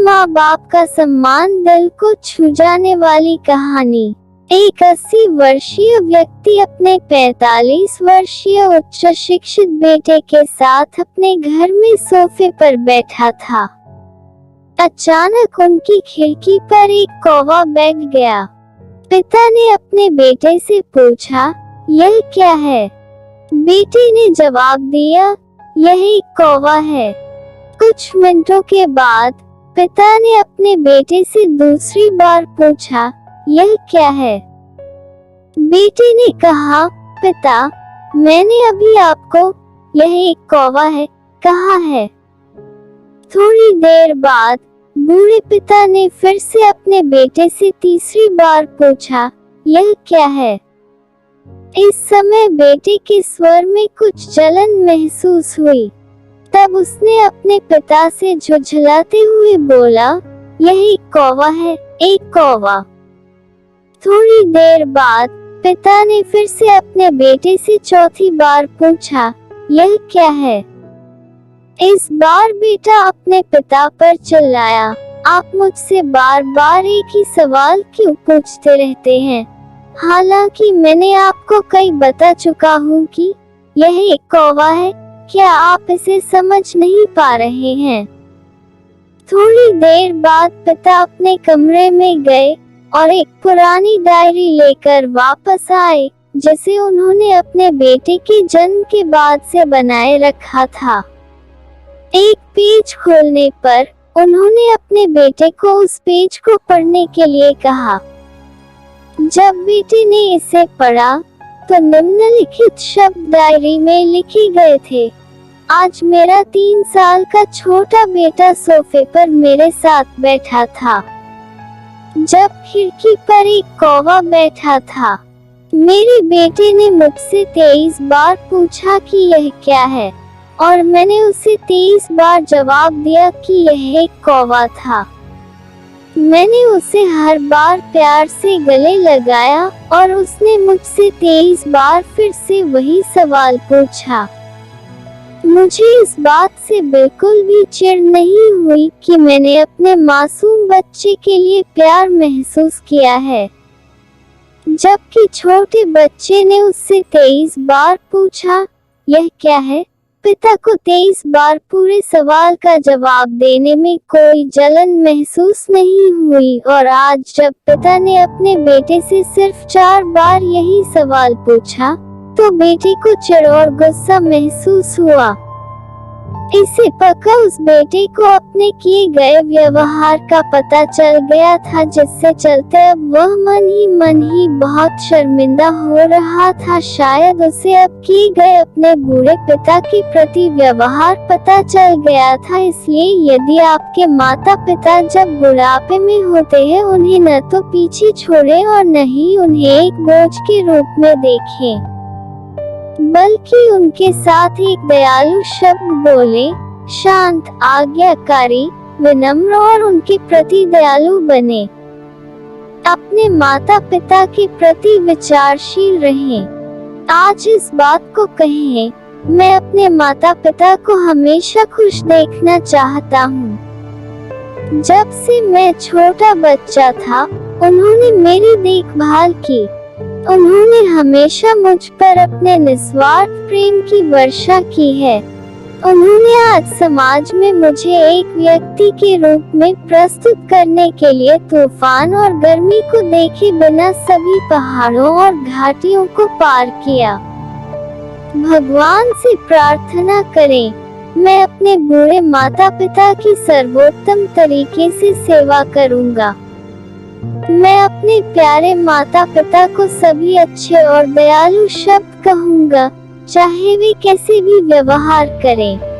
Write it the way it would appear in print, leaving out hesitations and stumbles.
माँ बाप का सम्मान दिल को छू जाने वाली कहानी। एक 80 वर्षीय व्यक्ति अपने 45 वर्षीय उच्च शिक्षित बेटे के साथ अपने घर में सोफे पर बैठा था। अचानक उनकी खिड़की पर एक कौवा बैठ गया। पिता ने अपने बेटे से पूछा, यह क्या है? बेटे ने जवाब दिया, यह एक कौवा है। कुछ मिनटों के बाद पिता ने अपने बेटे से दूसरी बार पूछा, यह क्या है? बेटे ने कहा, पिता, मैंने अभी आपको यह एक कौवा है कहा है। थोड़ी देर बाद बूढ़े पिता ने फिर से अपने बेटे से तीसरी बार पूछा, यह क्या है? इस समय बेटे के स्वर में कुछ जलन महसूस हुई। तब उसने अपने पिता से झुंझलाते हुए बोला, यह एक कौवा है, एक कौवा। थोड़ी देर बाद पिता ने फिर से अपने बेटे से चौथी बार पूछा, यह क्या है? इस बार बेटा अपने पिता पर चिल्लाया, आप मुझसे बार बार एक ही सवाल क्यों पूछते रहते हैं? हालांकि मैंने आपको कई बता चुका हूँ कि यह एक कौवा है, क्या आप इसे समझ नहीं पा रहे हैं? थोड़ी देर बाद पिता अपने कमरे में गए और एक पुरानी डायरी लेकर वापस आए, जिसे उन्होंने अपने बेटे के जन्म के बाद से बनाए रखा था। एक पेज खोलने पर उन्होंने अपने बेटे को उस पेज को पढ़ने के लिए कहा। जब बेटे ने इसे पढ़ा तो निम्नलिखित शब्द डायरी में लिखे गए थे, आज मेरा 3 साल का छोटा बेटा सोफे पर मेरे साथ बैठा था, जब खिड़की पर एक कौवा बैठा था। मेरे बेटे ने मुझसे 23 बार पूछा कि यह क्या है, और मैंने उसे 23 बार जवाब दिया कि यह एक कौवा था। मैंने उसे हर बार प्यार से गले लगाया और उसने मुझसे 23 बार फिर से वही सवाल पूछा। मुझे इस बात से बिल्कुल भी चिढ़ नहीं हुई कि मैंने अपने मासूम बच्चे के लिए प्यार महसूस किया है, जबकि छोटे बच्चे ने उससे 23 बार पूछा, यह क्या है? पिता को 23 बार पूरे सवाल का जवाब देने में कोई जलन महसूस नहीं हुई, और आज जब पिता ने अपने बेटे से सिर्फ 4 बार यही सवाल पूछा, तो बेटे को चिढ़ और गुस्सा महसूस हुआ। इसे पक्का उस बेटे को अपने किए गए व्यवहार का पता चल गया था, जिससे चलते अब वह मन ही बहुत शर्मिंदा हो रहा था। शायद उसे अब किए गए अपने बूढ़े पिता के प्रति व्यवहार पता चल गया था। इसलिए यदि आपके माता पिता जब बुढ़ापे में होते हैं, उन्हें न तो पीछे छोड़ें और न ही उन्हें एक बोझ के रूप में देखें, बल्कि उनके साथ एक दयालु शब्द बोले, शांत, आज्ञाकारी, विनम्र और उनके प्रति दयालु बने। अपने माता पिता के प्रति विचारशील रहें। आज इस बात को कहें, मैं अपने माता पिता को हमेशा खुश देखना चाहता हूँ। जब से मैं छोटा बच्चा था, उन्होंने मेरी देखभाल की। उन्होंने हमेशा मुझ पर अपने निस्वार्थ प्रेम की वर्षा की है। उन्होंने आज समाज में मुझे एक व्यक्ति के रूप में प्रस्तुत करने के लिए तूफान और गर्मी को देखे बिना सभी पहाड़ों और घाटियों को पार किया। भगवान से प्रार्थना करें, मैं अपने बूढ़े माता पिता की सर्वोत्तम तरीके से सेवा करूंगा। मैं अपने प्यारे माता पिता को सभी अच्छे और दयालु शब्द कहूँगा, चाहे वे कैसे भी व्यवहार करें।